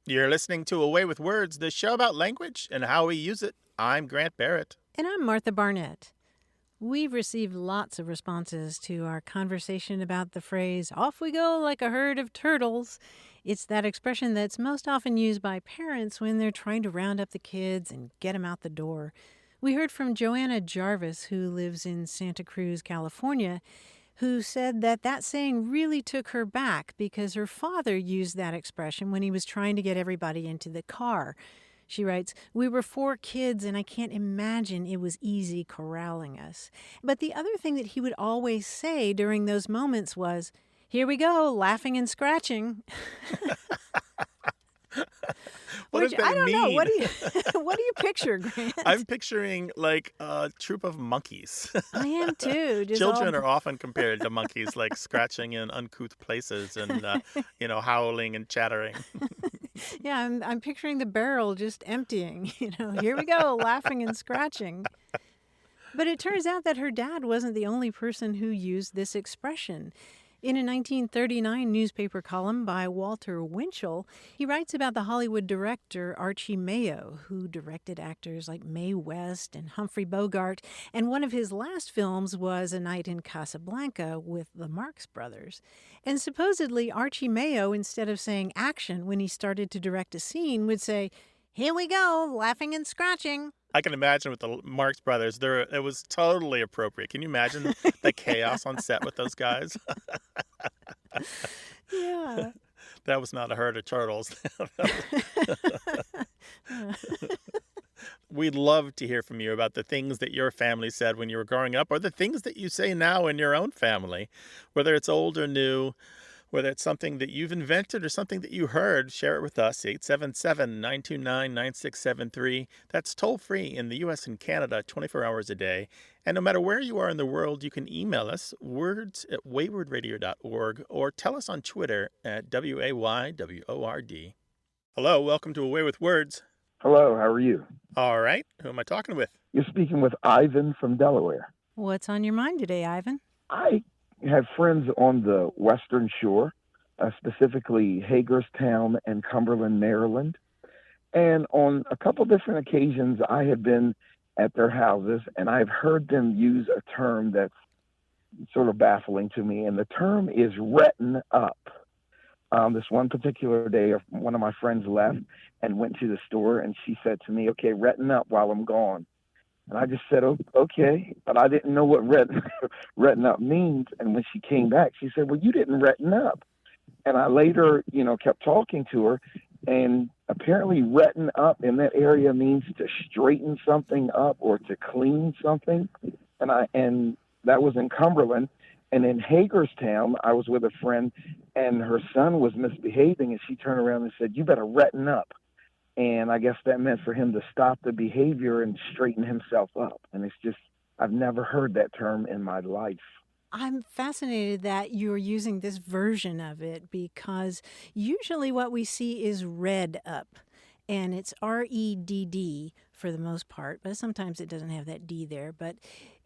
You're listening to Away with Words, the show about language and how we use it. I'm Grant Barrett. And I'm Martha Barnett. We've received lots of responses to our conversation about the phrase, off we go like a herd of turtles. It's that expression that's most often used by parents when they're trying to round up the kids and get them out the door. We heard from Joanna Jarvis, who lives in Santa Cruz, California, who said that saying really took her back because her father used that expression when he was trying to get everybody into the car. She writes, "We were 4 kids, and I can't imagine it was easy corralling us." But the other thing that he would always say during those moments was, "Here we go, laughing and scratching." What Which does that I don't know. mean? What do you picture, Grant? I'm picturing like a troop of monkeys. I am too. Children are often compared to monkeys, like scratching in uncouth places and, howling and chattering. Yeah, I'm picturing the barrel just emptying. Here we go, laughing and scratching. But it turns out that her dad wasn't the only person who used this expression. In a 1939 newspaper column by Walter Winchell, he writes about the Hollywood director Archie Mayo, who directed actors like Mae West and Humphrey Bogart, and one of his last films was A Night in Casablanca with the Marx Brothers. And supposedly Archie Mayo, instead of saying action when he started to direct a scene, would say, "Here we go, laughing and scratching." I can imagine with the Marx Brothers, it was totally appropriate. Can you imagine the chaos on set with those guys? Yeah. That was not a herd of turtles. We'd love to hear from you about the things that your family said when you were growing up or the things that you say now in your own family, whether it's old or new, whether it's something that you've invented or something that you heard. Share it with us, 877-929-9673. That's toll free in the U.S. and Canada, 24 hours a day. And no matter where you are in the world, you can email us, words@waywardradio.org, or tell us on Twitter at WAYWORD. Hello, welcome to Away with Words. Hello, how are you? All right, who am I talking with? You're speaking with Ivan from Delaware. What's on your mind today, Ivan? I have friends on the Western Shore, specifically Hagerstown and Cumberland, Maryland. And on a couple different occasions, I have been at their houses, and I've heard them use a term that's sort of baffling to me, and the term is retten up. This one particular day, one of my friends left and went to the store, and she said to me, "Okay, retten up while I'm gone." And I just said, "Oh, okay," but I didn't know what retten up means. And when she came back, she said, "Well, you didn't retten up." And I later, kept talking to her, and apparently retten up in that area means to straighten something up or to clean something. And that was in Cumberland. And in Hagerstown, I was with a friend, and her son was misbehaving, and she turned around and said, "You better retten up." And I guess that meant for him to stop the behavior and straighten himself up. And it's just, I've never heard that term in my life. I'm fascinated that you're using this version of it because usually what we see is red up. And it's REDD for the most part, but sometimes it doesn't have that D there. But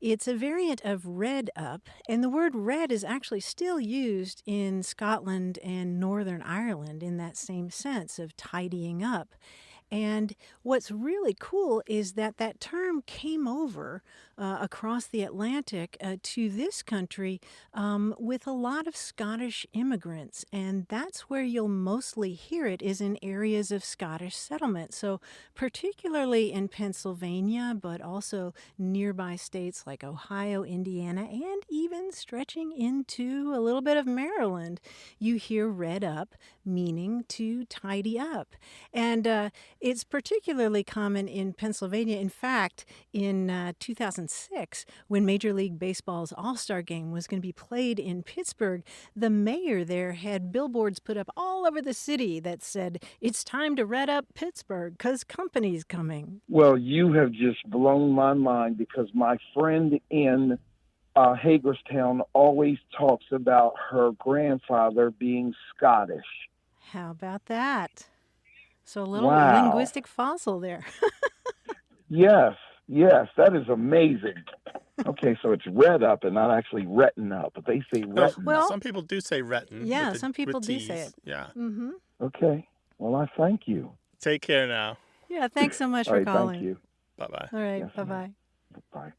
it's a variant of red up, and the word red is actually still used in Scotland and Northern Ireland in that same sense of tidying up. And what's really cool is that term came over across the Atlantic to this country with a lot of Scottish immigrants. And that's where you'll mostly hear it is in areas of Scottish settlement. So particularly in Pennsylvania, but also nearby states like Ohio, Indiana, and even stretching into a little bit of Maryland, you hear red up, meaning to tidy up. And it's particularly common in Pennsylvania. In fact, in 2006, when Major League Baseball's All-Star Game was going to be played in Pittsburgh, the mayor there had billboards put up all over the city that said, "It's time to red up Pittsburgh because company's coming." Well, you have just blown my mind because my friend in Hagerstown always talks about her grandfather being Scottish. How about that? So a little Wow. linguistic fossil there. Yes, that is amazing. Okay, so it's red up and not actually retten up, but they say retten Well, up. Some people do say retten. Yeah, with some people do T's. say it. Yeah. Mm-hmm. Okay. Well, I thank you. Take care now. Yeah, thanks so much All for right, thank calling. you. Bye-bye. All right, Yes, ma'am. bye-bye. Bye.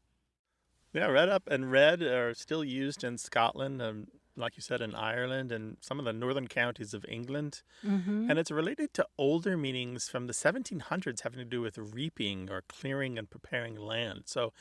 Yeah, red up and red are still used in Scotland, like you said, in Ireland and some of the northern counties of England. Mm-hmm. And it's related to older meanings from the 1700s having to do with reaping or clearing and preparing land. So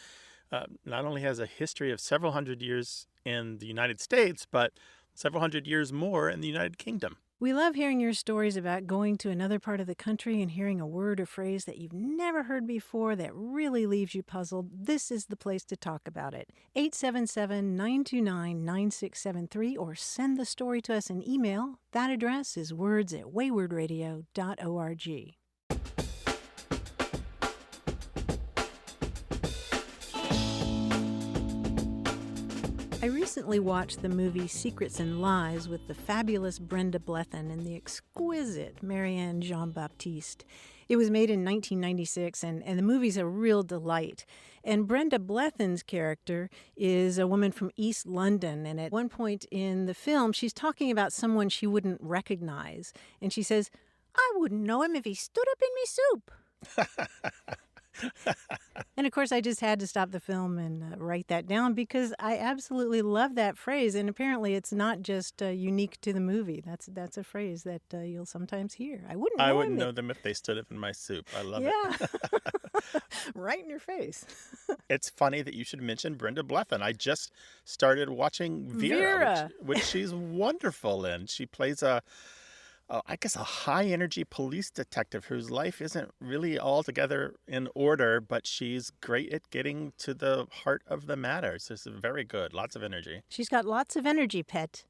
not only has a history of several hundred years in the United States, but several hundred years more in the United Kingdom. We love hearing your stories about going to another part of the country and hearing a word or phrase that you've never heard before that really leaves you puzzled. This is the place to talk about it. 877-929-9673 or send the story to us in email. That address is words@waywardradio.org. I recently watched the movie Secrets and Lies with the fabulous Brenda Blethyn and the exquisite Marianne Jean-Baptiste. It was made in 1996, and the movie's a real delight. And Brenda Blethyn's character is a woman from East London, and at one point in the film, she's talking about someone she wouldn't recognize. And she says, "I wouldn't know him if he stood up in me soup." And of course, I just had to stop the film and write that down because I absolutely love that phrase. And apparently, it's not just unique to the movie. That's a phrase that you'll sometimes hear. I wouldn't I know wouldn't him. know them if they stood up in my soup. I love Yeah, it. right in your face. It's funny that you should mention Brenda Blethyn. I just started watching Vera, Vera. which she's wonderful in. She plays I guess a high-energy police detective whose life isn't really altogether in order, but she's great at getting to the heart of the matter. So it's very good. Lots of energy. She's got lots of energy, pet.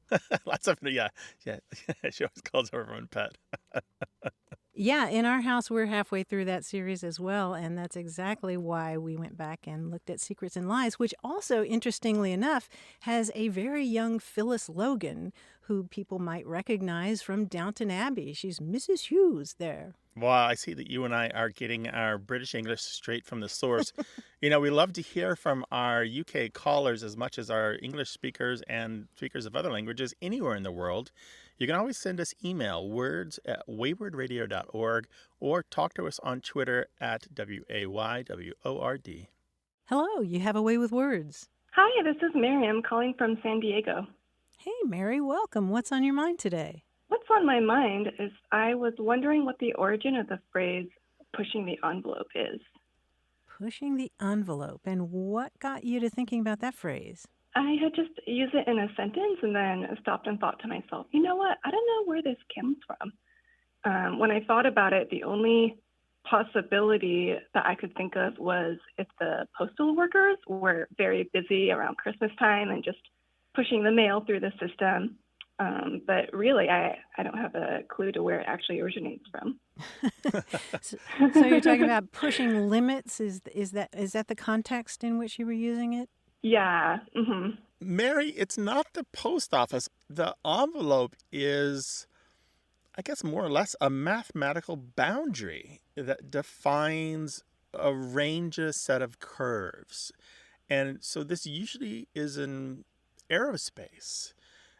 Lots of, yeah. She always calls everyone pet. Yeah, in our house, we're halfway through that series as well, and that's exactly why we went back and looked at Secrets and Lies, which also, interestingly enough, has a very young Phyllis Logan, who people might recognize from Downton Abbey. She's Mrs. Hughes there. Well, I see that you and I are getting our British English straight from the source. We love to hear from our UK callers as much as our English speakers and speakers of other languages anywhere in the world. You can always send us email, words@waywardradio.org, or talk to us on Twitter at WAYWORD. Hello, you have a way with words. Hi, this is Miriam calling from San Diego. Hey, Mary, welcome. What's on your mind today? What's on my mind is I was wondering what the origin of the phrase pushing the envelope is. Pushing the envelope. And what got you to thinking about that phrase? I had just used it in a sentence and then stopped and thought to myself, you know what? I don't know where this comes from. When I thought about it, the only possibility that I could think of was if the postal workers were very busy around Christmas time and just pushing the mail through the system. But really, I don't have a clue to where it actually originates from. So you're talking about pushing limits? Is that the context in which you were using it? Yeah. Mm-hmm. Mary, it's not the post office. The envelope is, I guess, more or less a mathematical boundary that defines a set of curves. And so this usually is in aerospace.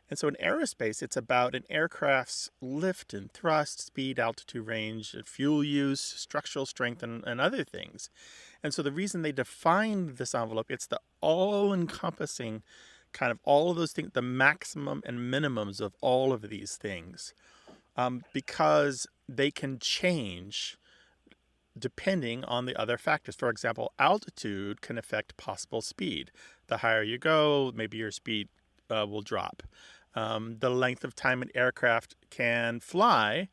And so in aerospace, it's about an aircraft's lift and thrust, speed, altitude, range, fuel use, structural strength, and other things. And so the reason they defined this envelope, it's the all-encompassing kind of all of those things, the maximum and minimums of all of these things, because they can change depending on the other factors. For example, altitude can affect possible speed. The higher you go, maybe your speed will drop. The length of time an aircraft can fly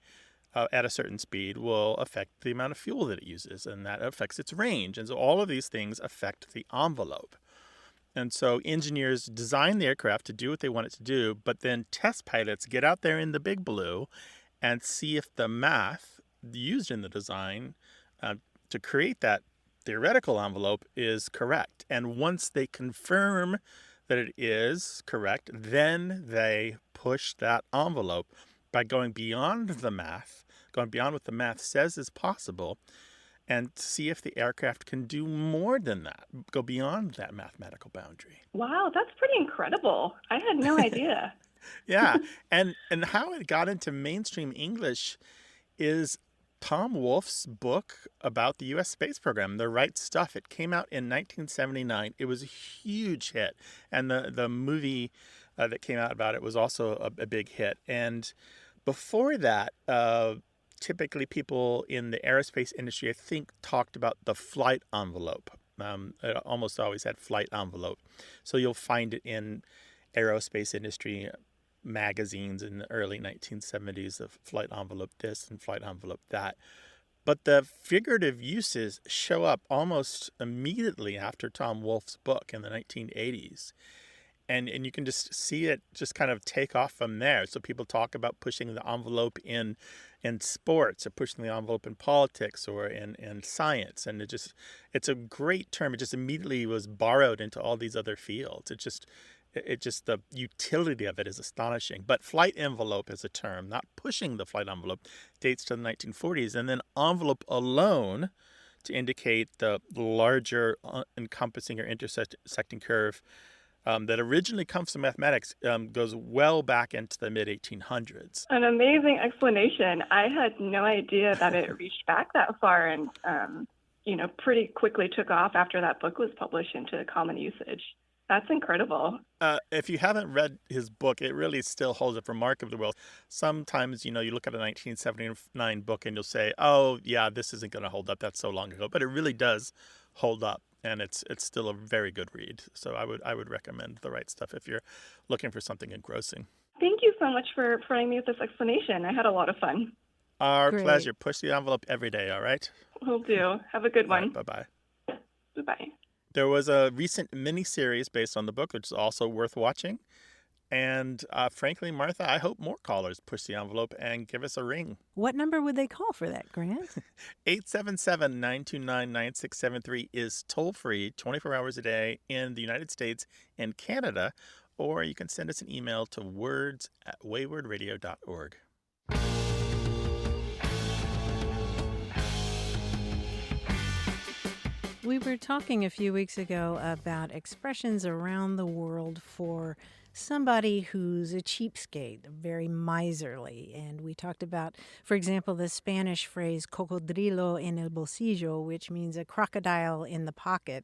at a certain speed will affect the amount of fuel that it uses, and that affects its range. And so all of these things affect the envelope. And so engineers design the aircraft to do what they want it to do, but then test pilots get out there in the big blue and see if the math used in the design to create that theoretical envelope is correct. And once they confirm that it is correct, then they push that envelope by going beyond the math, going beyond what the math says is possible, and see if the aircraft can do more than that, go beyond that mathematical boundary. Wow, that's pretty incredible. I had no idea. Yeah, and how it got into mainstream English is Tom Wolfe's book about the U.S. space program, The Right Stuff. It came out in 1979. It was a huge hit. And the movie that came out about it was also a big hit. And before that, typically people in the aerospace industry, I think, talked about the flight envelope. It almost always had flight envelope. So you'll find it in aerospace industry magazines in the early 1970s of flight envelope this and flight envelope that. But the figurative uses show up almost immediately after Tom Wolfe's book in the 1980s. And you can just see it just kind of take off from there. So people talk about pushing the envelope in sports, or pushing the envelope in politics, or in science. And it's a great term. It just immediately was borrowed into all these other fields. It just the utility of it is astonishing. But flight envelope as a term, not pushing the flight envelope, dates to the 1940s. And then envelope alone, to indicate the larger encompassing or intersecting curve, that originally comes from mathematics, goes well back into the mid-1800s. An amazing explanation. I had no idea that it reached back that far, and pretty quickly took off after that book was published into common usage. That's incredible. If you haven't read his book, it really still holds up remarkably well. Sometimes, you look at a 1979 book and you'll say, oh, yeah, this isn't going to hold up. That's so long ago. But it really does hold up. And it's still a very good read. So I would recommend The Right Stuff if you're looking for something engrossing. Thank you so much for providing me with this explanation. I had a lot of fun. Our Great. pleasure. Push the envelope every day, all right? Will do. Have a good one. All right, bye-bye. Bye-bye. There was a recent miniseries based on the book, which is also worth watching. And frankly, Martha, I hope more callers push the envelope and give us a ring. What number would they call for that, Grant? 877-929-9673 is toll-free 24 hours a day in the United States and Canada. Or you can send us an email to words@waywardradio.org. We were talking a few weeks ago about expressions around the world for somebody who's a cheapskate, very miserly. And we talked about, for example, the Spanish phrase cocodrilo en el bolsillo, which means a crocodile in the pocket.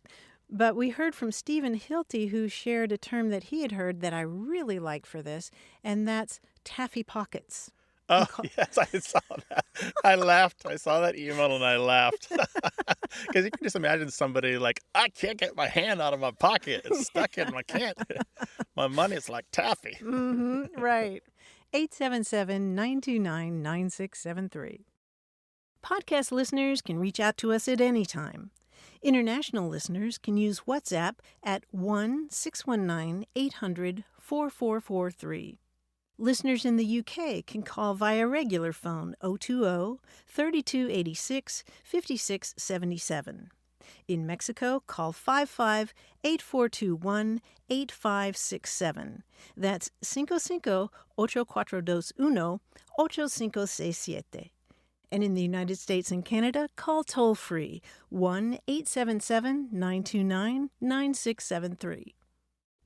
But we heard from Stephen Hilty, who shared a term that he had heard that I really like for this, and that's taffy pockets. Oh, yes, I saw that. I laughed. I saw that email and I laughed. Because you can just imagine somebody like, I can't get my hand out of my pocket. It's stuck in my can't. My money's like taffy. Mm-hmm, right. 877-929-9673. Podcast listeners can reach out to us at any time. International listeners can use WhatsApp at 1-619-800-4443. Listeners in the UK can call via regular phone 020-3286-5677. In Mexico, call 55-8421-8567. That's 55-8421-8567. And in the United States and Canada, call toll-free 1-877-929-9673.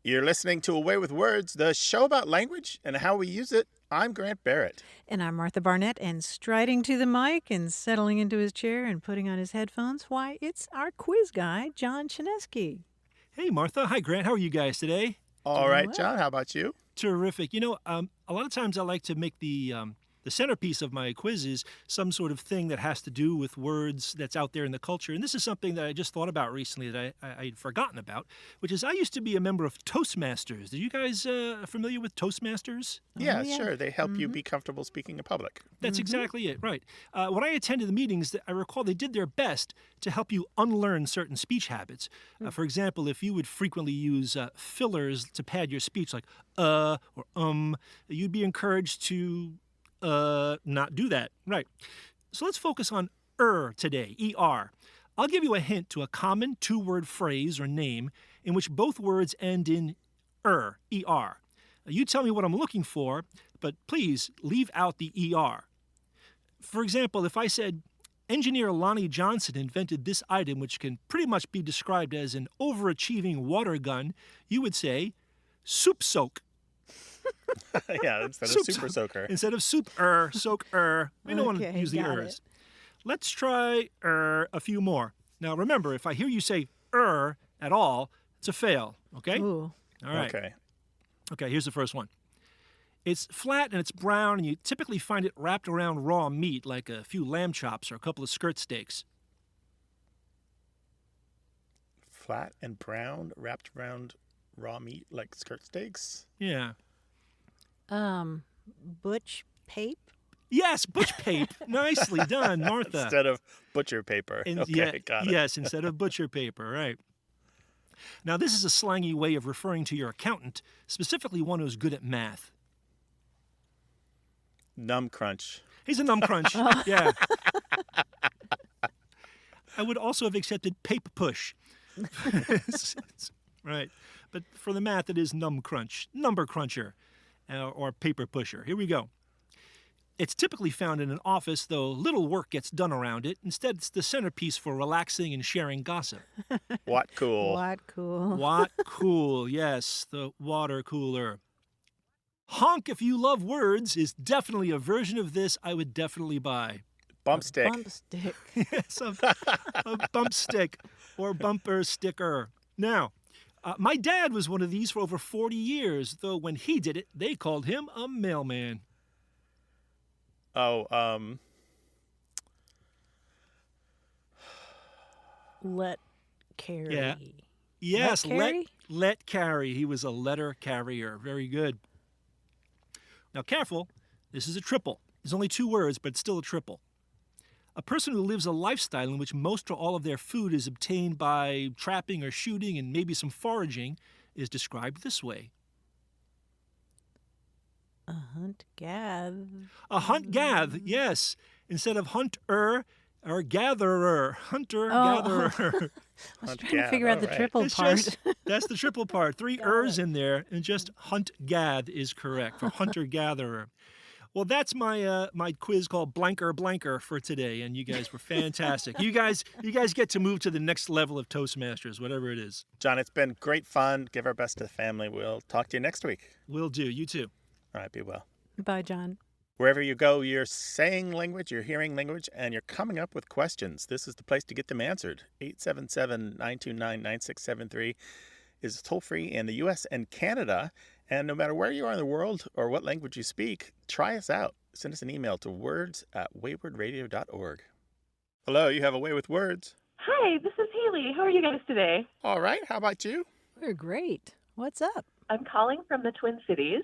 You're listening to Away with Words, the show about language and how we use it. I'm Grant Barrett. And I'm Martha Barnett, and striding to the mic and settling into his chair and putting on his headphones, why, it's our quiz guy, John Chinesky. Hey, Martha. Hi, Grant. How are you guys today? All right, well. John, how about you? Terrific. A lot of times I like to make the centerpiece of my quizzes some sort of thing that has to do with words that's out there in the culture. And this is something that I just thought about recently that I'd forgotten about, which is I used to be a member of Toastmasters. Are you guys familiar with Toastmasters? Yeah, yeah. sure. They help you be comfortable speaking in public. That's exactly it, right. When I attended the meetings, I recall they did their best to help you unlearn certain speech habits. For example, if you would frequently use fillers to pad your speech, like or you'd be encouraged to not do that. Right. So let's focus on today, E-R. I'll give you a hint to a common two-word phrase or name in which both words end in E-R. You tell me what I'm looking for, but please leave out the ER. For example, if I said, engineer Lonnie Johnson invented this item which can pretty much be described as an overachieving water gun, you would say, soup soak. Yeah, instead of Soup super soaker. Instead of soup, soak, we don't want to Okay, use the got ers. it. Let's try a few more. Now, remember, if I hear you say at all, it's a fail, okay? Ooh. All right. Okay. Okay, here's the first one. It's flat and it's brown, and you typically find it wrapped around raw meat, like a few lamb chops or a couple of skirt steaks. Flat and brown, wrapped around raw meat like skirt steaks. Yeah. Butch Pape? Yes, butch pape. Nicely done, Martha. Instead of butcher paper. Okay, got it. Yes, instead of butcher paper, right. Now, this is a slangy way of referring to your accountant, specifically one who's good at math. Numb crunch. He's a numb crunch. Yeah. I would also have accepted pape push. Right. But for the math, it is numb crunch, number cruncher, or paper pusher. Here we go. It's typically found in an office, though little work gets done around it. Instead, it's the centerpiece for relaxing and sharing gossip. What cool. What cool. What cool, yes, the water cooler. Honk if you love words is definitely a version of this I would definitely buy. Bump stick. Bump stick. Yes, a bump stick or bumper sticker. Now, my dad was one of these for over 40 years, though when he did it, they called him a mailman. Oh, Let carry. Yeah. Yes, carry? let carry. He was a letter carrier. Very good. Now, careful. This is a triple. There's only 2 words, but it's still a triple. A person who lives a lifestyle in which most or all of their food is obtained by trapping or shooting and maybe some foraging is described this way. A hunt gath. A hunt gath, yes. Instead of hunter or gatherer. Hunter, Oh. gatherer. I was Hunt trying to gath, figure out the all right. triple It's part. just, that's the triple part. 3 ers in there, and just hunt gath is correct for hunter gatherer. Well, that's my my quiz called Blanker for today, and you guys were fantastic. You guys get to move to the next level of Toastmasters, whatever it is. John, it's been great fun. Give our best to the family. We'll talk to you next week. Will do. You too. All right, be well. Bye, John. Wherever you go, you're saying language, you're hearing language, and you're coming up with questions. This is the place to get them answered. 877-929-9673 is toll-free in the U.S. and Canada. And no matter where you are in the world or what language you speak, try us out. Send us an email to words@waywardradio.org. Hello, you have a way with words. Hi, this is Haley. How are you guys today? All right, how about you? We're great. What's up? I'm calling from the Twin Cities,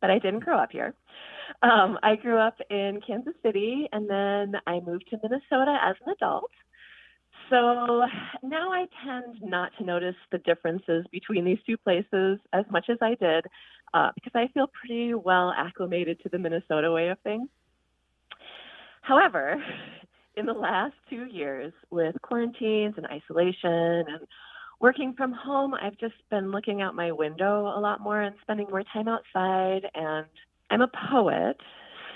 but I didn't grow up here. I grew up in Kansas City, and then I moved to Minnesota as an adult. So now I tend not to notice the differences between these 2 places as much as I did because I feel pretty well acclimated to the Minnesota way of things. However, in the last 2 years with quarantines and isolation and working from home, I've just been looking out my window a lot more and spending more time outside. And I'm a poet,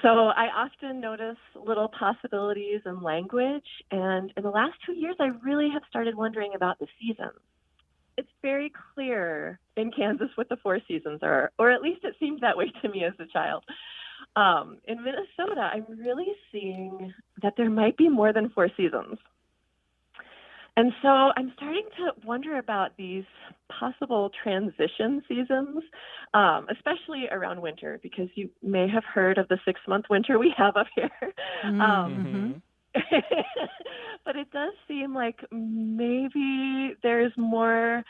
so I often notice little possibilities in language. And in the last 2 years, I really have started wondering about the seasons. It's very clear in Kansas what the 4 seasons are, or at least it seemed that way to me as a child. In Minnesota, I'm really seeing that there might be more than 4 seasons. And so I'm starting to wonder about these possible transition seasons, especially around winter, because you may have heard of the 6-month winter we have up here. But it does seem like maybe there's more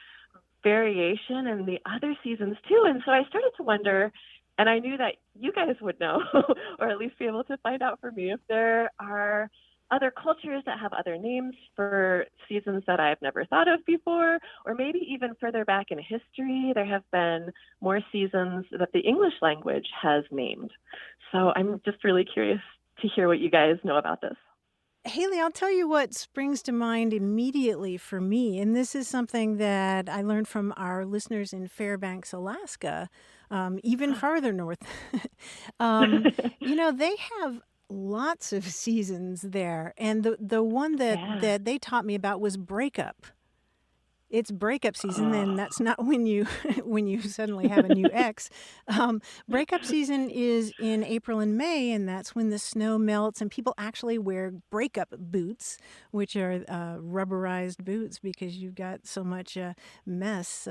variation in the other seasons too. And so I started to wonder, and I knew that you guys would know, or at least be able to find out for me, if there are other cultures that have other names for seasons that I've never thought of before, or maybe even further back in history, there have been more seasons that the English language has named. So I'm just really curious to hear what you guys know about this. Haley, I'll tell you what springs to mind immediately for me, and this is something that I learned from our listeners in Fairbanks, Alaska, even farther north. They have lots of seasons there, and the one that they taught me about was breakup. it's breakup season, then that's not when you when you suddenly have a new ex. Breakup season is in April and May, and that's when the snow melts and people actually wear breakup boots, which are rubberized boots because you've got so much mess,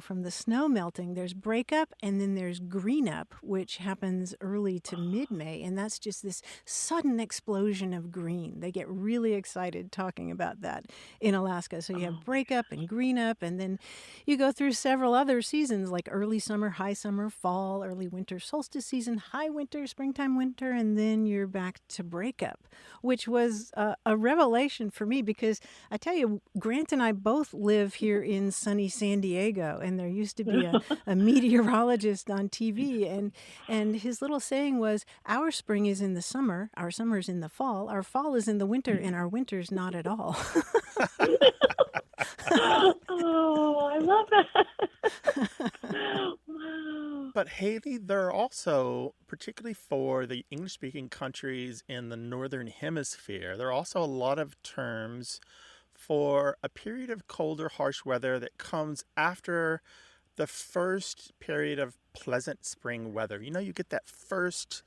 from the snow melting. There's breakup, and then there's greenup, which happens early to mid-May, and that's just this sudden explosion of green. They get really excited talking about that in Alaska. So you have breakup and greenup, and then you go through several other seasons like early summer, high summer, fall, early winter, solstice season, high winter, springtime, winter, and then you're back to breakup, which was a revelation for me because I tell you, Grant and I both live here in sunny San Diego, and there used to be a meteorologist on TV, and his little saying was, our spring is in the summer, our summer is in the fall, our fall is in the winter, and our winter's not at all. Oh, I love that. Wow. But Haley, there are also, particularly for the English-speaking countries in the Northern Hemisphere, there are also a lot of terms for a period of colder, harsh weather that comes after the first period of pleasant spring weather. You get that first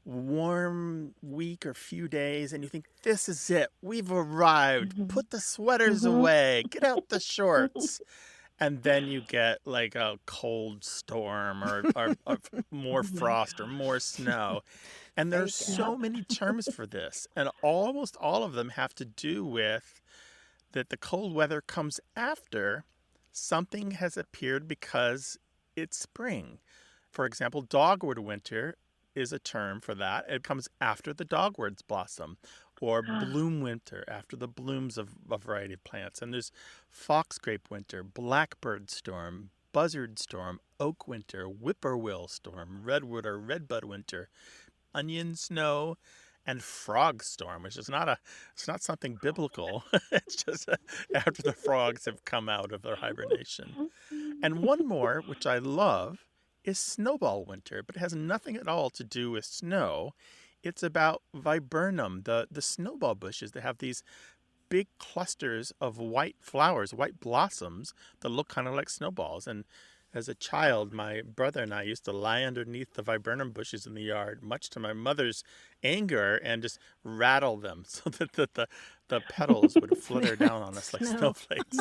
warm week or few days and you think, this is it. We've arrived. Put the sweaters away. Get out the shorts. And then you get like a cold storm or more frost or more snow. And there's so many terms for this. And almost all of them have to do with that the cold weather comes after something has appeared because it's spring. For example, dogwood winter is a term for that. It comes after the dogwoods blossom, or bloom winter, after the blooms of a variety of plants. And there's foxgrape winter, blackbird storm, buzzard storm, oak winter, whippoorwill storm, redwood or redbud winter, onion snow, and frog storm, which is it's not something biblical. It's just after the frogs have come out of their hibernation. And one more, which I love, is snowball winter, but it has nothing at all to do with snow. It's about viburnum, the snowball bushes that have these big clusters of white flowers, white blossoms that look kind of like snowballs. And as a child, my brother and I used to lie underneath the viburnum bushes in the yard, much to my mother's anger, and just rattle them so that the petals would flutter down on us like snowflakes.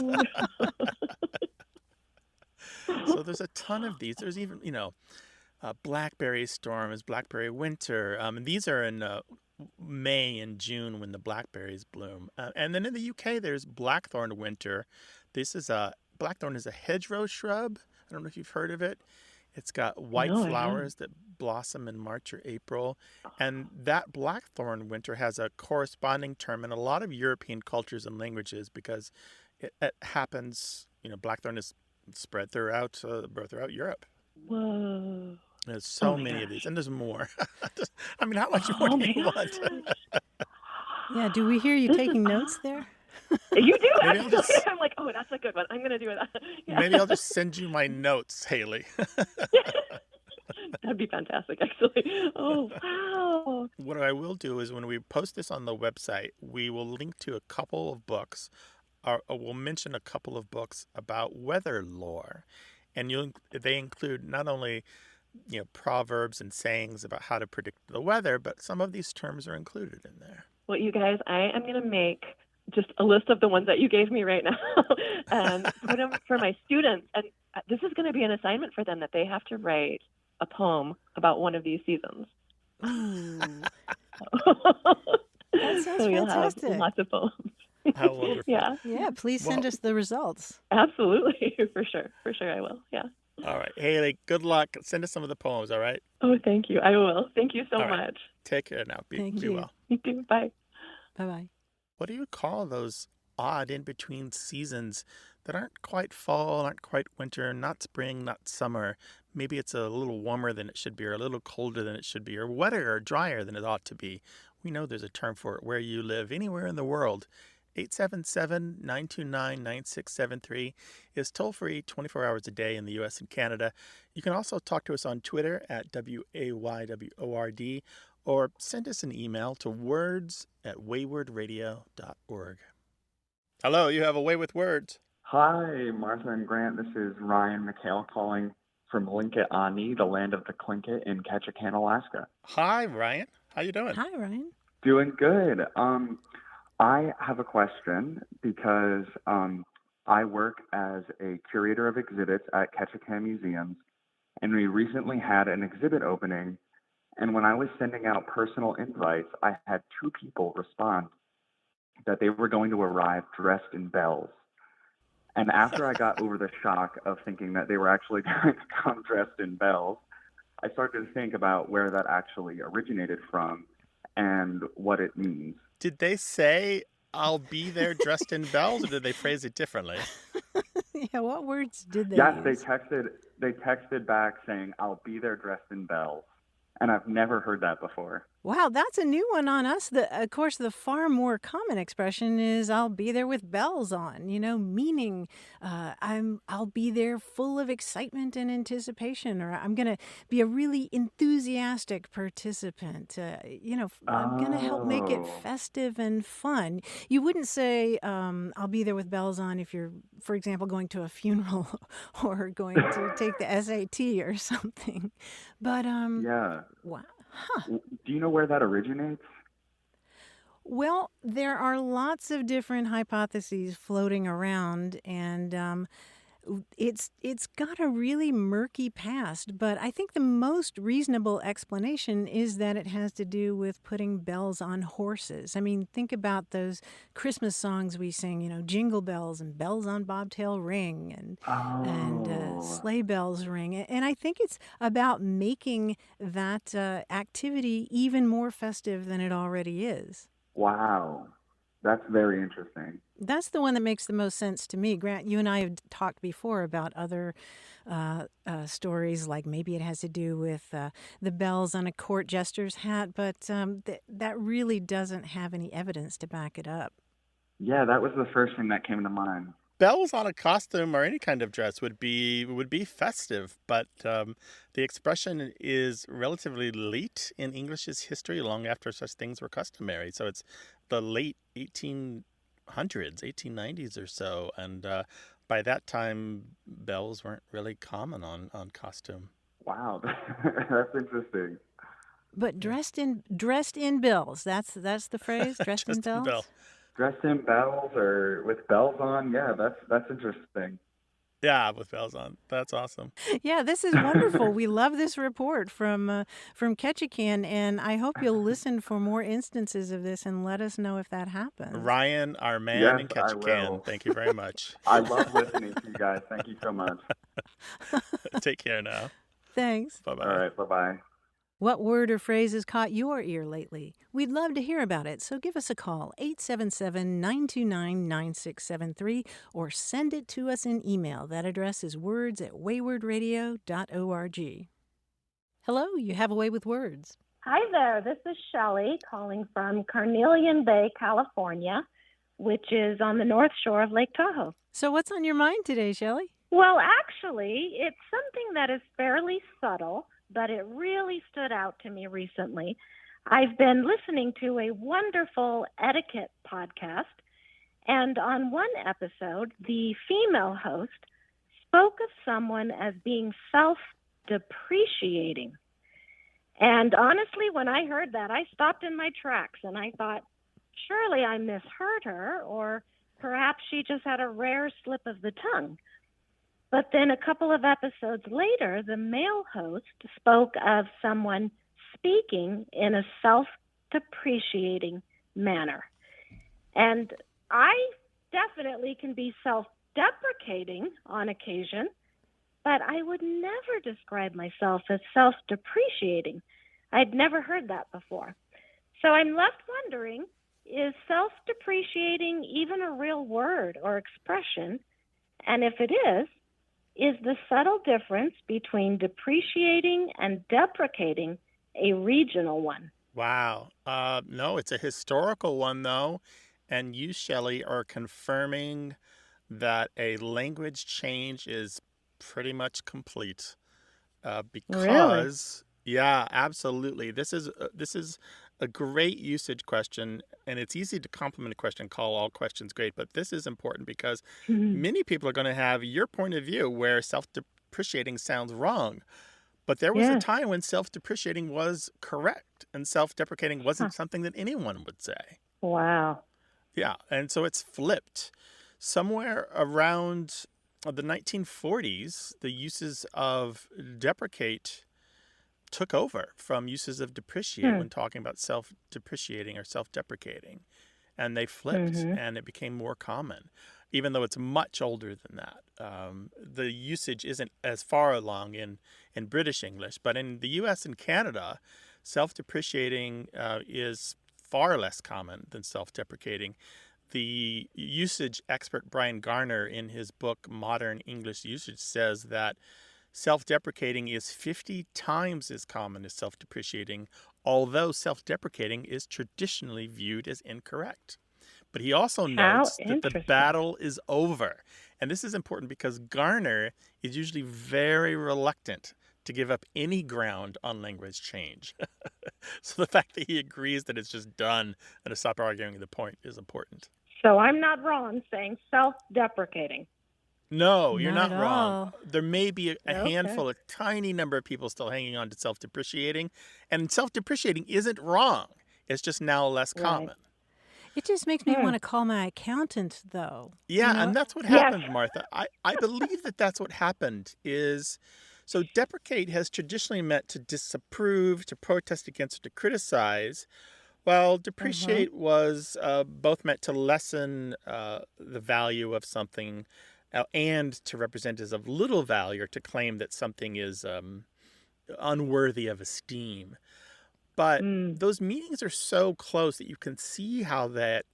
So there's a ton of these. There's even, blackberry storm is blackberry winter. And these are in May and June when the blackberries bloom. And then in the UK, there's blackthorn winter. Blackthorn is a hedgerow shrub. I don't know if you've heard of it. It's got white flowers that blossom in March or April. And that blackthorn winter has a corresponding term in a lot of European cultures and languages because it happens, blackthorn is spread throughout Europe. Whoa. There's so many of these, and there's more. I mean, how much more do you want? Yeah, do we hear you taking notes there? You do, actually. I'm like, oh, that's a good one. I'm going to do that. Yeah. Maybe I'll just send you my notes, Haley. That'd be fantastic, actually. Oh, wow. What I will do is when we post this on the website, we will link to a couple of books, or we'll mention a couple of books about weather lore. And they include not only proverbs and sayings about how to predict the weather, but some of these terms are included in there. Well, you guys, I am going to make just a list of the ones that you gave me right now and put them for my students. And this is going to be an assignment for them that they have to write a poem about one of these seasons. Ooh. That sounds so you'll fantastic. have lots of poems. How wonderful. Yeah, please send us the results. Absolutely. For sure I will. Yeah. All right. Haley, good luck. Send us some of the poems, all right? Oh, thank you. I will. Thank you so All right. much. Take care now. Be well. You too. Bye. Bye-bye. What do you call those odd in-between seasons that aren't quite fall, aren't quite winter, not spring, not summer? Maybe it's a little warmer than it should be, or a little colder than it should be, or wetter or drier than it ought to be. We know there's a term for it where you live, anywhere in the world. 877-929-9673 is toll-free 24 hours a day in the U.S. and Canada. You can also talk to us on Twitter at WAYWORD, or send us an email to words@waywardradio.org. Hello, you have a way with words. Hi, Martha and Grant. This is Ryan McHale calling from Linkit Ani, the land of the Tlingit in Ketchikan, Alaska. Hi, Ryan. How you doing? Hi, Ryan. Doing good. I have a question because I work as a curator of exhibits at Ketchikan Museums, and we recently had an exhibit opening. And when I was sending out personal invites, I had two people respond that they were going to arrive dressed in bells. And after I got over the shock of thinking that they were actually going to come dressed in bells, I started to think about where that actually originated from and what it means. Did they say, I'll be there dressed in bells, or did they phrase it differently? Yeah, what words did they Yes, use? they texted back saying, I'll be there dressed in bells. And I've never heard that before. Wow, that's a new one on us. Of course, the far more common expression is "I'll be there with bells on," meaning I'll be there full of excitement and anticipation, or I'm going to be a really enthusiastic participant. I'm going to help make it Oh, festive and fun. You wouldn't say "I'll be there with bells on" if you're, for example, going to a funeral or going to take the SAT or something. But yeah. wow. Huh. Do you know where that originates? Well, there are lots of different hypotheses floating around, and it's got a really murky past. But I think the most reasonable explanation is that it has to do with putting bells on horses. I mean, think about those Christmas songs we sing, jingle bells and bells on bobtail ring and Oh, sleigh bells ring. And I think it's about making that activity even more festive than it already is. wow. That's very interesting. That's the one that makes the most sense to me. Grant, you and I have talked before about other stories, like maybe it has to do with the bells on a court jester's hat, but that really doesn't have any evidence to back it up. Yeah, that was the first thing that came to mind. Bells on a costume or any kind of dress would be festive, but the expression is relatively late in English's history, long after such things were customary. So it's the late 1800s, 1890s or so, and by that time, bells weren't really common on costume. Wow, that's interesting. But Yeah, dressed in bells. That's the phrase, dressed in Justin Bell. bells. Dressed in bells or with bells on, yeah, that's interesting. Yeah, with bells on. That's awesome. Yeah, this is wonderful. We love this report from Ketchikan, and I hope you'll listen for more instances of this and let us know if that happens. Ryan, our man Yes, in I Ketchikan, will. thank you very much. I love listening to you guys. Thank you so much. Take care now. Thanks. Bye All bye. right, bye-bye. What word or phrase has caught your ear lately? We'd love to hear about it, so give us a call, 877-929-9673, or send it to us in email. That address is words@waywardradio.org. Hello, you have a way with words. Hi there, this is Shelley calling from Carnelian Bay, California, which is on the north shore of Lake Tahoe. So what's on your mind today, Shelley? Well, actually, it's something that is fairly subtle, but it really stood out to me recently. I've been listening to a wonderful etiquette podcast, and on one episode, the female host spoke of someone as being self-depreciating. And honestly, when I heard that, I stopped in my tracks and I thought, surely I misheard her, or perhaps she just had a rare slip of the tongue. But then a couple of episodes later, the male host spoke of someone speaking in a self-depreciating manner. And I definitely can be self-deprecating on occasion, but I would never describe myself as self-depreciating. I'd never heard that before. So I'm left wondering, is self-depreciating even a real word or expression? And if it is the subtle difference between depreciating and deprecating a regional one? Wow. No, it's a historical one, though. And you, Shelley, are confirming that a language change is pretty much complete. Really? Because, yeah, absolutely. This is a great usage question, and it's easy to compliment a question, call all questions great, but this is important because many people are going to have your point of view where self-depreciating sounds wrong. But there was a Yes. time when self-depreciating was correct and self-deprecating Huh. wasn't something that anyone would say. Wow. Yeah, and so it's flipped. Somewhere around the 1940s, the uses of deprecate took over from uses of depreciate Hmm. when talking about self-depreciating or self-deprecating. And they flipped Mm-hmm. and it became more common, even though it's much older than that. The usage isn't as far along in British English, but in the US and Canada, self-depreciating is far less common than self-deprecating. The usage expert Brian Garner, in his book Modern English Usage, says that self-deprecating is 50 times as common as self-depreciating, although self-deprecating is traditionally viewed as incorrect. But he also How notes that the interesting. battle is over. And this is important because Garner is usually very reluctant to give up any ground on language change. So the fact that he agrees that it's just done and to stop arguing the point is important. So I'm not wrong saying self-deprecating. No, you're Not at not wrong. all. There may be a Okay. handful, a tiny number of people still hanging on to self-depreciating, and self-depreciating isn't wrong. It's just now less Right. common. It just makes me Hmm. want to call my accountant, though. Yeah, You know, and that's what Yes. happened, Martha. I believe that that's what happened is, so deprecate has traditionally meant to disapprove, to protest against, or to criticize, while depreciate was both meant to lessen the value of something and to represent as of little value or to claim that something is unworthy of esteem. But Mm. those meanings are so close that you can see how that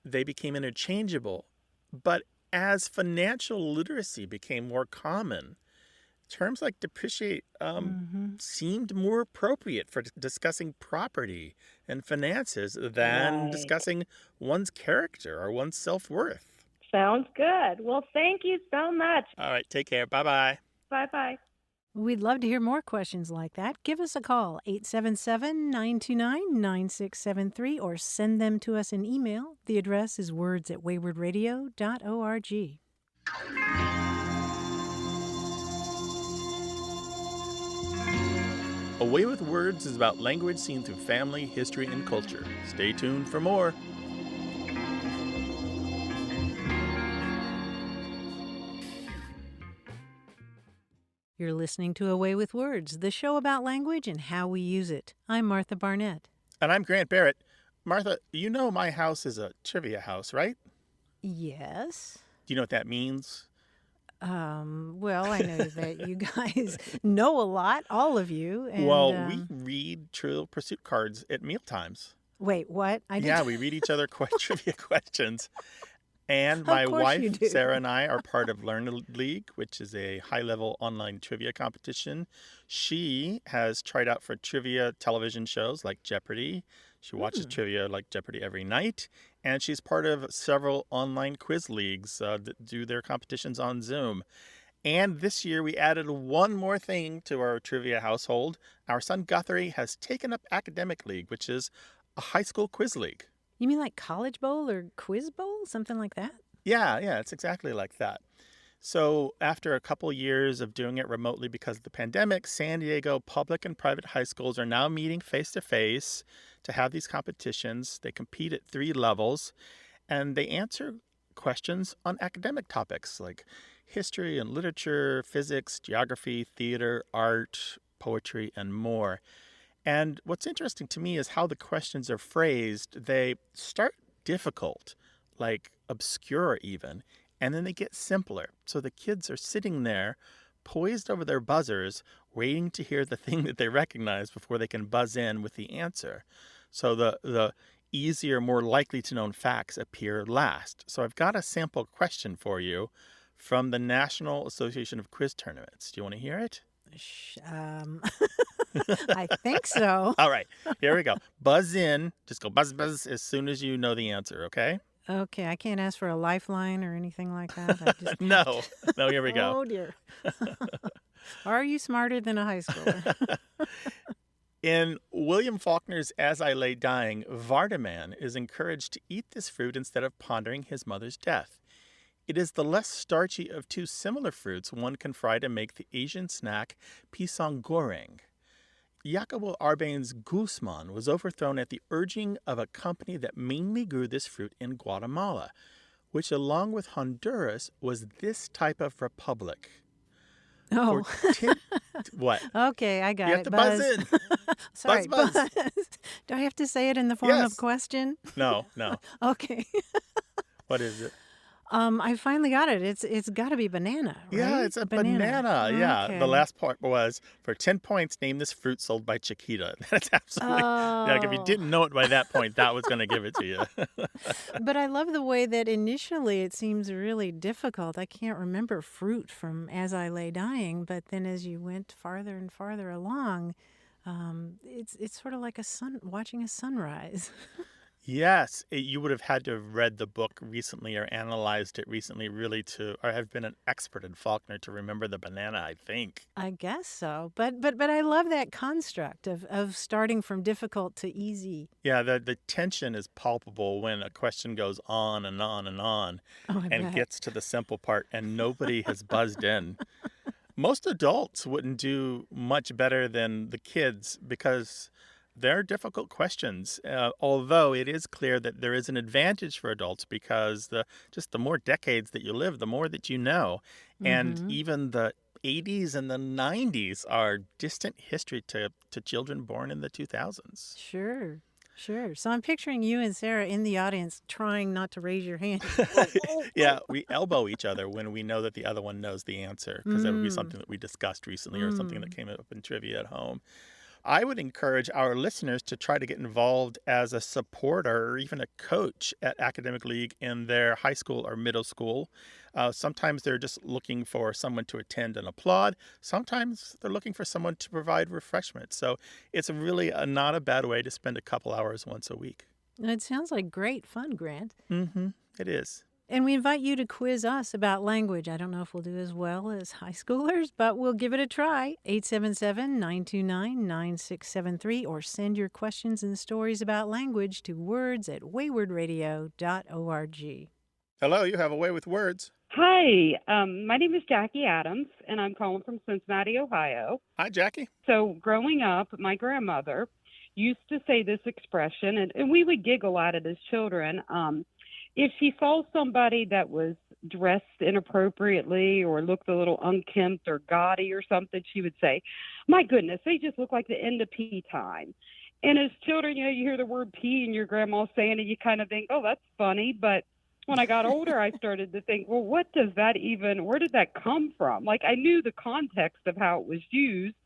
they became interchangeable. But as financial literacy became more common, terms like depreciate seemed more appropriate for discussing property and finances than Right. discussing one's character or one's self-worth. Sounds good. Well, thank you so much. All right, take care. Bye-bye. Bye-bye. We'd love to hear more questions like that. Give us a call, 877-929-9673, or send them to us in email. The address is words@waywardradio.org. A Way with Words is about language seen through family, history, and culture. Stay tuned for more. You're listening to A Way with Words, the show about language and how we use it. I'm Martha Barnett. And I'm Grant Barrett. Martha, you know my house is a trivia house, right? Yes. Do you know what that means? Well, I know that you guys know a lot, all of you. And, Well, we read Trivial Pursuit cards at mealtimes. wait, what? Yeah, we read each other trivia questions. And Of my course you wife, do. Sarah, and I are part of Learn League, which is a high-level online trivia competition. She has tried out for trivia television shows like Jeopardy! She watches trivia like Jeopardy! Every night. And she's part of several online quiz leagues that do their competitions on Zoom. And this year we added one more thing to our trivia household. Our son Guthrie has taken up Academic League, which is a high school quiz league. You mean like College Bowl or Quiz Bowl? Something like that? Yeah, it's exactly like that. So after a couple years of doing it remotely because of the pandemic, San Diego public and private high schools are now meeting face-to-face to have these competitions. They compete at 3 levels, and they answer questions on academic topics like history and literature, physics, geography, theater, art, poetry, and more. And what's interesting to me is how the questions are phrased. They start difficult, like obscure even, and then they get simpler. So the kids are sitting there, poised over their buzzers, waiting to hear the thing that they recognize before they can buzz in with the answer. So the easier, more likely to know facts appear last. So I've got a sample question for you from the National Association of Quiz Tournaments. Do you want to hear it? I think so. All right, here we go. Buzz in. Just go buzz, buzz as soon as you know the answer, okay? Okay, I can't ask for a lifeline or anything like that. I just No, here we go. Oh, dear. Are you smarter than a high schooler? In William Faulkner's As I Lay Dying, Vardaman is encouraged to eat this fruit instead of pondering his mother's death. It is the less starchy of two similar fruits one can fry to make the Asian snack pisang goreng. Jacobo Arben's Guzman was overthrown at the urging of a company that mainly grew this fruit in Guatemala, which along with Honduras was this type of republic. Oh, What? okay, I got You it. have to buzz in. Sorry, Buzz. Do I have to say it in the form Yes. of question? No. Okay. What is it? I finally got it. It's got to be banana, right? Yeah, it's a banana. Yeah. Okay. The last part was, for 10 points, name this fruit sold by Chiquita. That's absolutely... Like, if you Oh. didn't know it by that point, that was going to give it to you. But I love the way that initially it seems really difficult. I can't remember fruit from As I Lay Dying, but then as you went farther and farther along, it's sort of like watching a sunrise. Yes, you would have had to have read the book recently or analyzed it recently, really, or have been an expert in Faulkner to remember the banana, I think. I guess so. But I love that construct of starting from difficult to easy. Yeah, the tension is palpable when a question goes on and on and on Oh, I and bet. gets to the simple part and nobody has buzzed in. Most adults wouldn't do much better than the kids because they're difficult questions, although it is clear that there is an advantage for adults because the more decades that you live, the more that you know. And Mhm. even the 80s and the 90s are distant history to children born in the 2000s. Sure. So I'm picturing you and Sarah in the audience trying not to raise your hand. Yeah, we elbow each other when we know that the other one knows the answer because that would be Mm. something that we discussed recently or something that came up in trivia at home. I would encourage our listeners to try to get involved as a supporter or even a coach at Academic League in their high school or middle school. Sometimes they're just looking for someone to attend and applaud. Sometimes they're looking for someone to provide refreshment. So it's really not a bad way to spend a couple hours once a week. It sounds like great fun, Grant. Mm-hmm. It is. And we invite you to quiz us about language. I don't know if we'll do as well as high schoolers, but we'll give it a try. 877-929-9673 or send your questions and stories about language to words@waywardradio.org. Hello, you have a way with words. Hi, my name is Jackie Adams, and I'm calling from Cincinnati, Ohio. Hi, Jackie. So growing up, my grandmother used to say this expression, and we would giggle at it as children. If she saw somebody that was dressed inappropriately or looked a little unkempt or gaudy or something, she would say, "My goodness, they just look like the end of pea time." And as children, you hear the word pea and your grandma saying it, you kind of think, "Oh, that's funny." But when I got older, I started to think, well, where did that come from? Like, I knew the context of how it was used,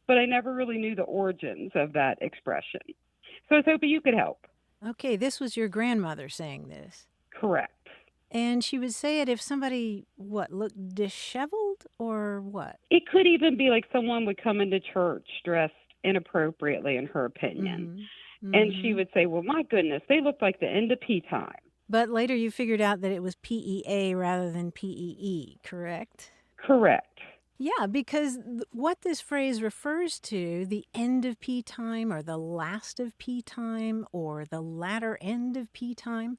but I never really knew the origins of that expression. So I was hoping you could help. Okay, this was your grandmother saying this. Correct. And she would say it if somebody, looked disheveled or what? It could even be like someone would come into church dressed inappropriately, in her opinion. And she would say, well, my goodness, they look like the end of pea time. But later you figured out that it was PEA rather than PEE, correct? Correct. Yeah, because what this phrase refers to, the end of pea time or the last of pea time or the latter end of pea time,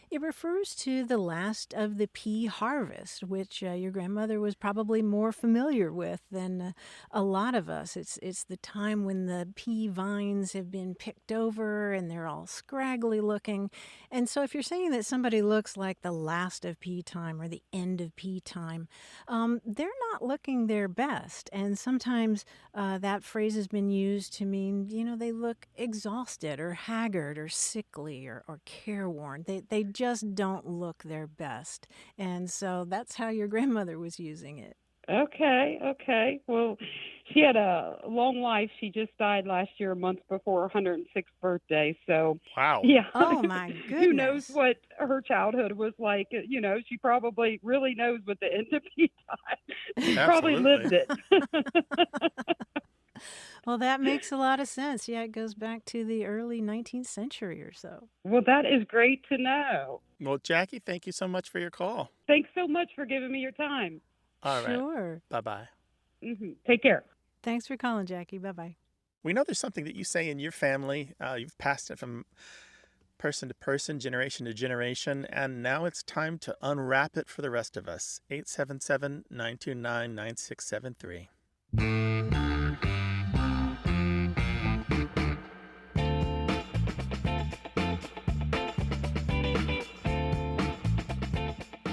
it refers to the last of the pea harvest, which your grandmother was probably more familiar with than a lot of us. It's the time when the pea vines have been picked over and they're all scraggly looking. And so if you're saying that somebody looks like the last of pea time or the end of pea time, they're not looking their best. And sometimes that phrase has been used to mean, they look exhausted or haggard or sickly or careworn. They just don't look their best. And so that's how your grandmother was using it. Okay. Well, she had a long life. She just died last year, a month before her 106th birthday. So, wow. Yeah. Oh, my goodness. Who knows what her childhood was like? She probably really knows what the end of pea time. She probably lived it. Well, that makes a lot of sense. Yeah, it goes back to the early 19th century or so. Well, that is great to know. Well, Jackie, thank you so much for your call. Thanks so much for giving me your time. All right. Sure. Bye-bye. Take care. Thanks for calling, Jackie. Bye-bye. We know there's something that you say in your family. You've passed it from person to person, generation to generation, and now it's time to unwrap it for the rest of us. 877-929-9673.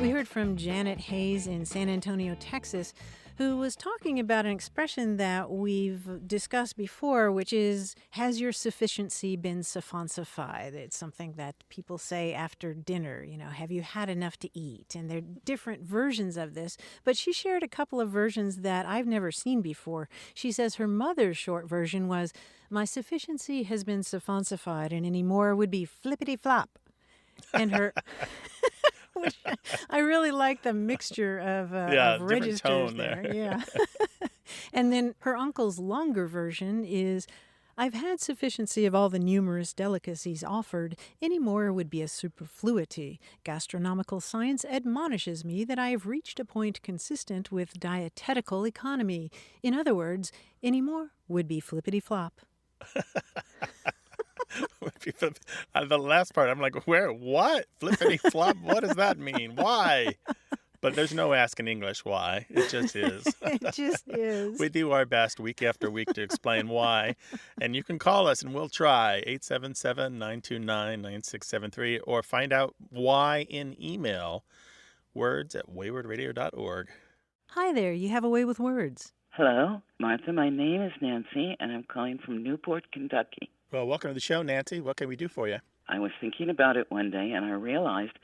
We heard from Janet Hayes in San Antonio, Texas, who was talking about an expression that we've discussed before, which is, has your sufficiency been suffincified? It's something that people say after dinner, have you had enough to eat? And there are different versions of this, but she shared a couple of versions that I've never seen before. She says her mother's short version was, my sufficiency has been suffincified, and any more would be flippity flop. And her... Which I really like the mixture of registers tone there. Yeah. And then her uncle's longer version is, I've had sufficiency of all the numerous delicacies offered. Any more would be a superfluity. Gastronomical science admonishes me that I have reached a point consistent with dietetical economy. In other words, any more would be flippity flop. The last part, I'm like, where? What? Flippity flop? What does that mean? Why? But there's no asking English why. It just is. It just is. We do our best week after week to explain why. And you can call us and we'll try. 877-929-9673, or find out why in email, words@waywardradio.org. Hi there. You have a way with words. Hello, Martha. My name is Nancy, and I'm calling from Newport, Kentucky. Well, welcome to the show, Nancy. What can we do for you? I was thinking about it one day, and I realized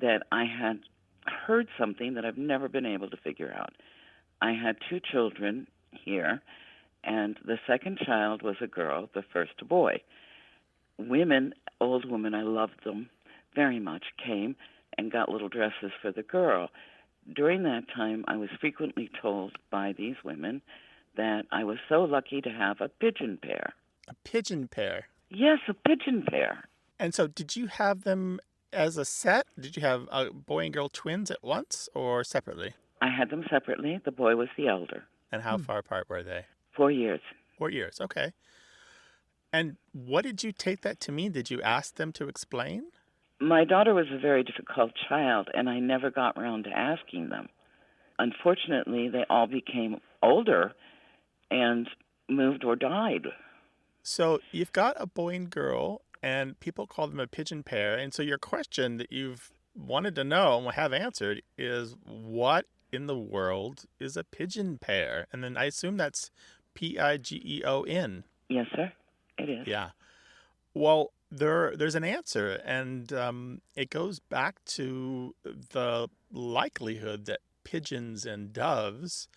that I had heard something that I've never been able to figure out. I had 2 children here, and the second child was a girl, the first a boy. Old women, I loved them very much, came and got little dresses for the girl. During that time, I was frequently told by these women that I was so lucky to have a pigeon pair. A pigeon pair? Yes, a pigeon pair. And so did you have them as a set? Did you have boy and girl twins at once or separately? I had them separately. The boy was the elder. And how far apart were they? 4 years. 4 years, okay. And what did you take that to mean? Did you ask them to explain? My daughter was a very difficult child, and I never got around to asking them. Unfortunately, they all became older and moved or died. So you've got a boy and girl, and people call them a pigeon pair. And so your question that you've wanted to know and have answered is, what in the world is a pigeon pair? And then I assume that's Pigeon. Yes, sir. It is. Yeah. Well, there's an answer, and it goes back to the likelihood that pigeons and doves,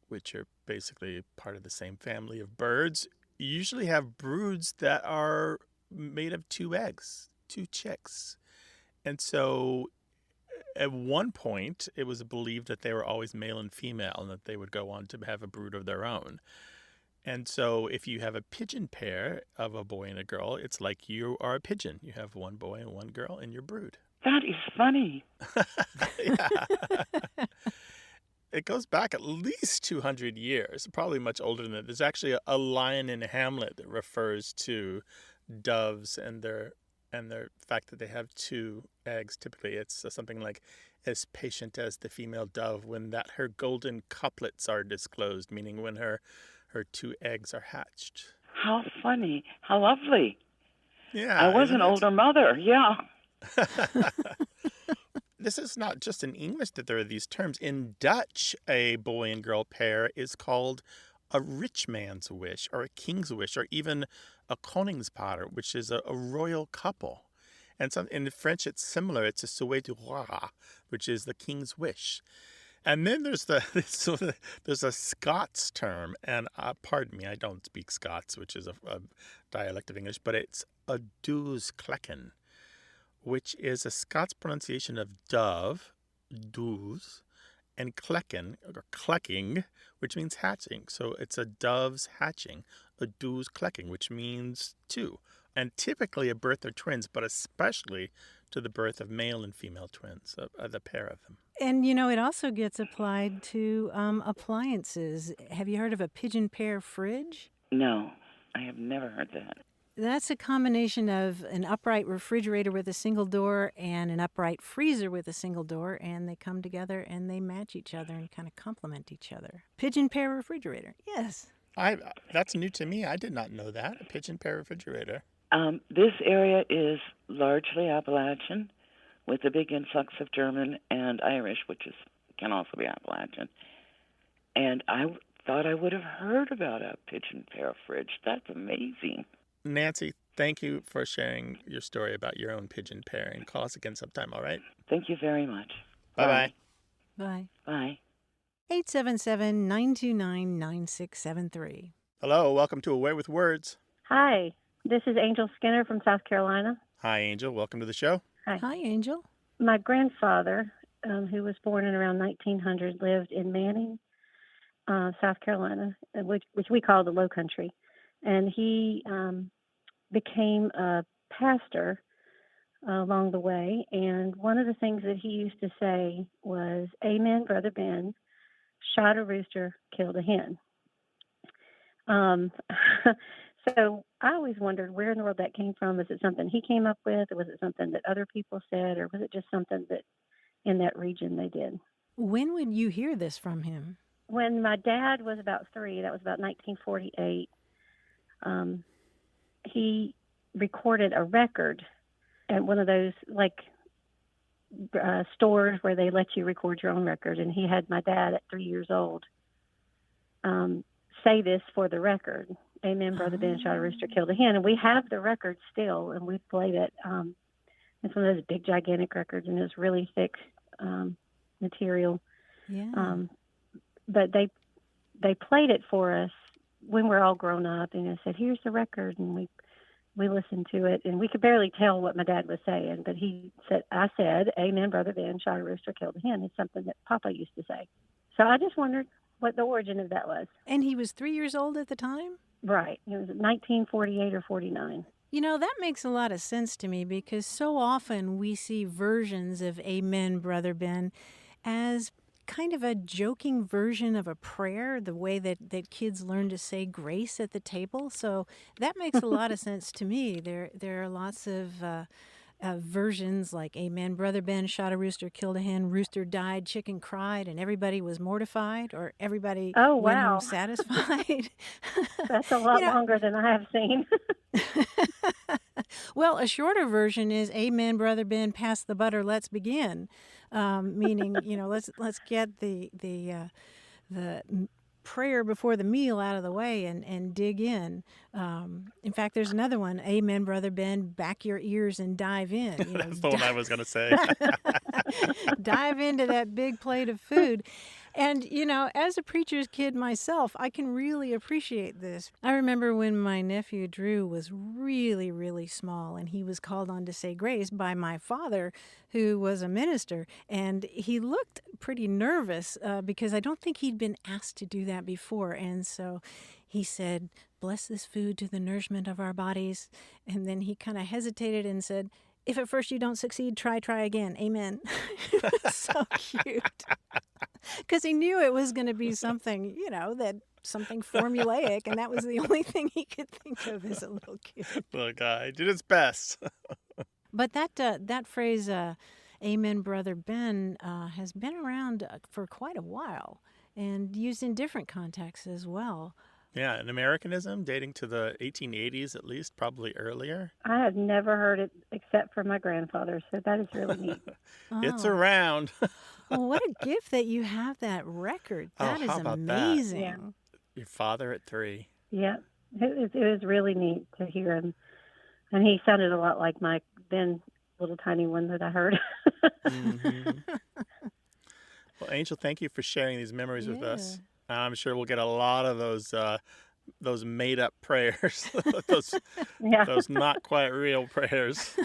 which are basically part of the same family of birds, usually have broods that are made of 2 eggs, 2 chicks. And so at one point, it was believed that they were always male and female and that they would go on to have a brood of their own. And so if you have a pigeon pair of a boy and a girl, it's like you are a pigeon. You have 1 boy and 1 girl in your brood. That is funny. Yeah. It goes back at least 200 years, probably much older than that. There's actually a line in Hamlet that refers to doves and their fact that they have 2 eggs. Typically, it's something like, as patient as the female dove when that her golden couplets are disclosed, meaning when her 2 eggs are hatched. How funny. How lovely. Yeah. I was an older mother. Yeah. This is not just in English that there are these terms. In Dutch, a boy and girl pair is called a rich man's wish or a king's wish or even a koningspaar, which is a royal couple. And in French, it's similar. It's a souhait du roi, which is the king's wish. And then there's there's a Scots term, and pardon me, I don't speak Scots, which is a dialect of English, but it's a doos klekken, which is a Scots pronunciation of dove, doos, and klekken, or klekking, which means hatching. So it's a dove's hatching, a doos klekking, which means 2. And typically a birth of twins, but especially to the birth of male and female twins, the pair of them. And, it also gets applied to appliances. Have you heard of a pigeon pair fridge? No, I have never heard that. That's a combination of an upright refrigerator with a single door and an upright freezer with a single door, and they come together and they match each other and kind of complement each other. Pigeon pair refrigerator. Yes. That's new to me. I did not know that. A pigeon pair refrigerator. This area is largely Appalachian, with a big influx of German and Irish, which can also be Appalachian. And I thought I would have heard about a pigeon pair fridge. That's amazing. Nancy, thank you for sharing your story about your own pigeon pairing. Call us again sometime, all right? Thank you very much. Bye-bye. Bye. Bye. 877-929-9673. Hello, welcome to Away with Words. Hi, this is Angel Skinner from South Carolina. Hi, Angel. Welcome to the show. Hi, Angel. My grandfather, who was born in around 1900, lived in Manning, South Carolina, which we call the Low Country. And he became a pastor along the way. And one of the things that he used to say was, "Amen, Brother Ben, shot a rooster, killed a hen." So I always wondered where in the world that came from. Is it something he came up with, or was it something that other people said, or was it just something that in that region they did? When would you hear this from him? When my dad was about 3, that was about 1948, he recorded a record at one of those stores where they let you record your own record. And he had my dad at 3 years old say this for the record. "Amen, Brother Ben, shot a rooster, killed a hen." And we have the record still, and we played it. It's one of those big, gigantic records, and it's really thick material. Yeah. But they played it for us when we're all grown up, and I said, "Here's the record," and we listened to it, and we could barely tell what my dad was saying, but I said, "Amen, Brother Ben, shot a rooster, killed a hen." It's something that Papa used to say. So I just wondered what the origin of that was. And he was 3 years old at the time? Right. It was 1948 or 49. You know, that makes a lot of sense to me because so often we see versions of "Amen, Brother Ben" as kind of a joking version of a prayer, the way that kids learn to say grace at the table. So that makes a lot of sense to me. There are lots of versions like "Amen, Brother Ben, shot a rooster, killed a hen, rooster died, chicken cried, and everybody was mortified," or "everybody went home satisfied." That's a lot longer than I have seen. Well, a shorter version is "Amen, Brother Ben, pass the butter, let's begin," meaning let's get the prayer before the meal out of the way and dig in. In fact, there's another one, "Amen, Brother Ben, back your ears and dive in." That's the one I was going to say. Dive into that big plate of food. And, as a preacher's kid myself, I can really appreciate this. I remember when my nephew Drew was really, really small, and he was called on to say grace by my father, who was a minister. And he looked pretty nervous because I don't think he'd been asked to do that before. And so he said, "Bless this food to the nourishment of our bodies." And then he kind of hesitated and said, "If at first you don't succeed, try again. Amen." It was so cute. Because he knew it was going to be something, something formulaic, and that was the only thing he could think of as a little kid. The guy did his best. But that phrase, "Amen, Brother Ben," has been around for quite a while and used in different contexts as well. Yeah, an Americanism dating to the 1880s at least, probably earlier. I have never heard it except for my grandfather, so that is really neat. It's around. Well, what a gift that you have that record. That is how about amazing. That? Yeah. Your father at 3. Yeah, it was really neat to hear him. And he sounded a lot like my then little tiny one that I heard. Mm-hmm. Well, Angel, thank you for sharing these memories with us. I'm sure we'll get a lot of those made-up prayers, those not quite real prayers.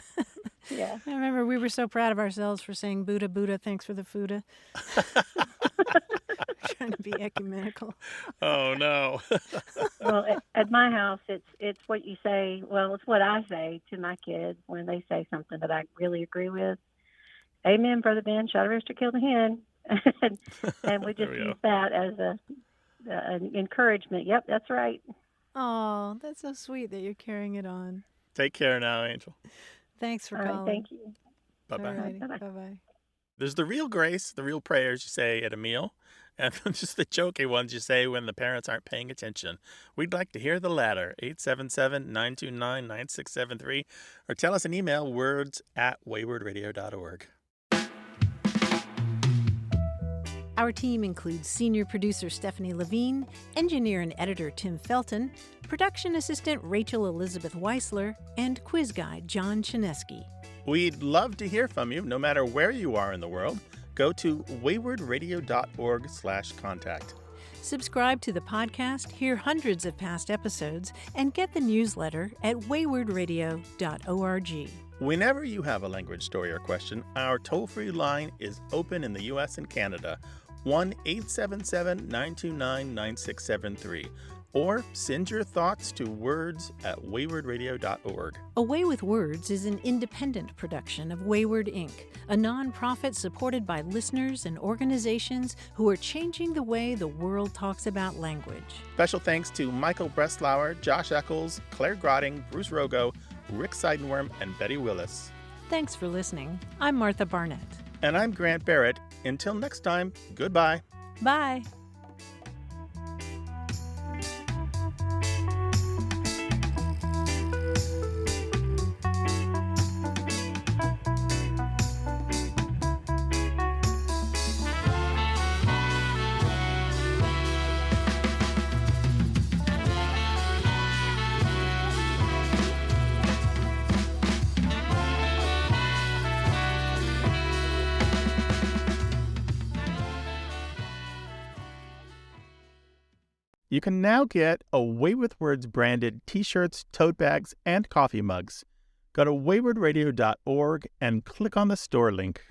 Yeah. I remember we were so proud of ourselves for saying "Buddha, Buddha, thanks for the Fuda." Trying to be ecumenical. Oh, no. Well, at my house, it's what you say. Well, it's what I say to my kids when they say something that I really agree with. "Amen, Brother Ben, shot a rooster, killed a hen." and we just use that as an encouragement. Yep, that's right. Oh, that's so sweet that you're carrying it on. Take care now, Angel. Thanks for All right, calling. thank you. Bye-bye. Alrighty, Bye-bye. bye-bye. There's the real grace, the real prayers you say at a meal, and just the jokey ones you say when the parents aren't paying attention. We'd like to hear the latter, 877-929-9673, or tell us an email, words@waywardradio.org. Our team includes senior producer Stephanie Levine, engineer and editor Tim Felton, production assistant Rachel Elizabeth Weisler, and quiz guy John Chinesky. We'd love to hear from you, no matter where you are in the world. Go to waywardradio.org/contact. Subscribe to the podcast, hear hundreds of past episodes, and get the newsletter at waywardradio.org. Whenever you have a language story or question, our toll-free line is open in the U.S. and Canada, 1-877-929-9673. Or send your thoughts to words@waywardradio.org. A Way with Words is an independent production of Wayward Inc., a nonprofit supported by listeners and organizations who are changing the way the world talks about language. Special thanks to Michael Breslauer, Josh Eccles, Claire Grotting, Bruce Rogo, Rick Seidenworm, and Betty Willis. Thanks for listening. I'm Martha Barnett. And I'm Grant Barrett. Until next time, goodbye. Bye. You can now get A Way with Words branded t-shirts, tote bags, and coffee mugs. Go to waywardradio.org and click on the store link.